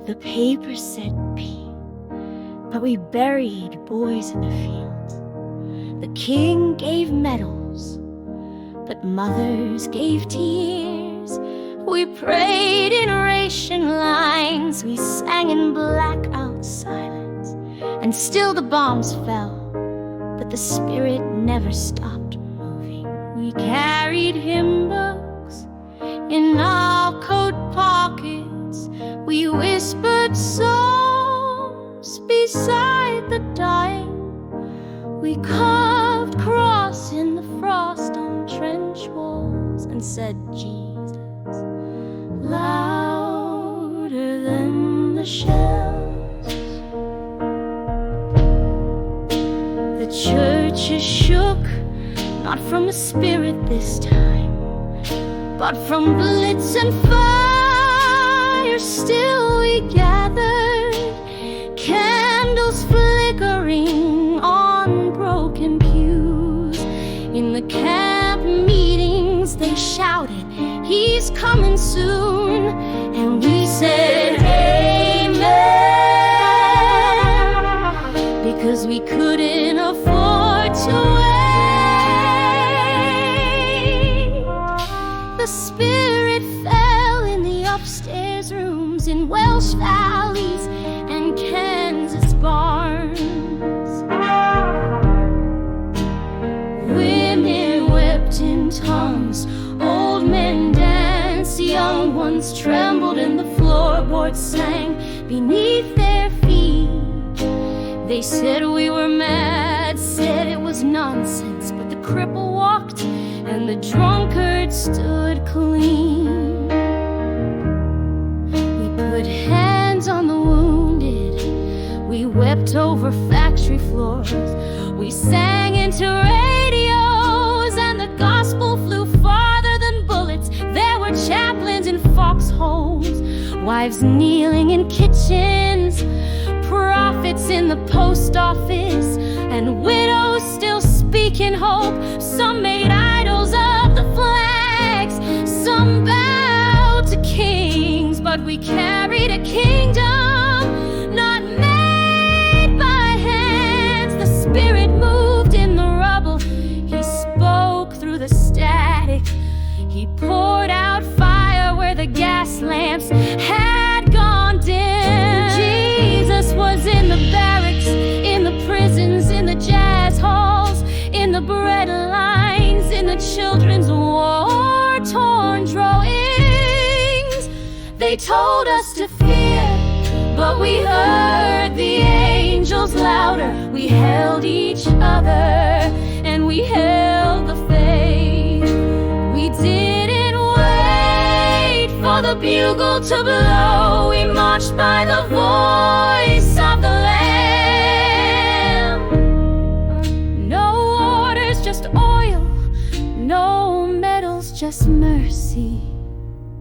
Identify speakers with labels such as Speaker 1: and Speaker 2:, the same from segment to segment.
Speaker 1: The paper said P, but we buried boys in the fields. The king gave medals, but mothers gave tears. We prayed in ration lines, we sang in blackout silence, and still the bombs fell, but the spirit never stopped moving. We carried hymn books in our coat pockets, we whispered psalms beside the dying. We carved cross in the frost on trench walls and said Jesus louder than the shells. The church is shook, not from a spirit this time, but from blitz and fire. Still we gathered, candles flickering on broken pews. In the camp meetings they shouted, "He's coming soon," and we said amen, because we couldn't afford to wait. The spirit fell in the upstairs rooms, in Welsh valleys and Kansas barns. Women wept in tongues, old men danced, young ones trembled, and the floorboards sang beneath their feet. They said we were mad, said it was nonsense, but the cripple walked and the drunkard stood clean. We put hands on the wounded, we wept over factory floors, we sang into radios, and the gospel flew farther than bullets. There were chaplains in foxholes, wives kneeling in kitchens, prophets in the post office, and widows still speaking hope. Some made idols of the flags, some bowed to kings, but we carried a kingdom not made by hands. The spirit moved in the rubble, he spoke through the static, he poured out fire where the gas lamps had gone dim. Jesus was in the barracks, in the prisons, in the jazz halls, in the bread lines, in the children's war-torn drawings. They told us to fear, but we heard the angels louder. We held each other and we held the faith. We didn't wait for the bugle to blow, we marched by the voice of the Lamb. No orders, just oil, no medals, just mercy.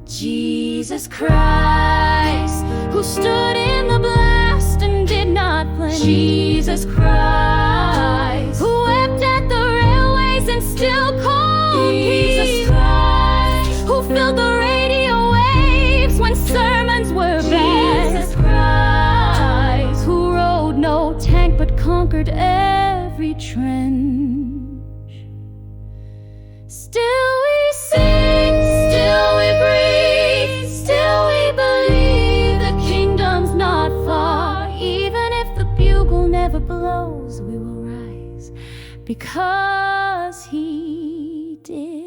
Speaker 1: Jesus Christ, who stood in the blast and did not blink. Jesus Christ, who wept at the railways and still called Jesus Christ, who filled the radio waves when sermons were bad. Jesus Christ, who rode no tank but conquered every trench. Still we sing, still we breathe, still we believe the kingdom's not far. Even if the bugle never blows, we will rise, because he did.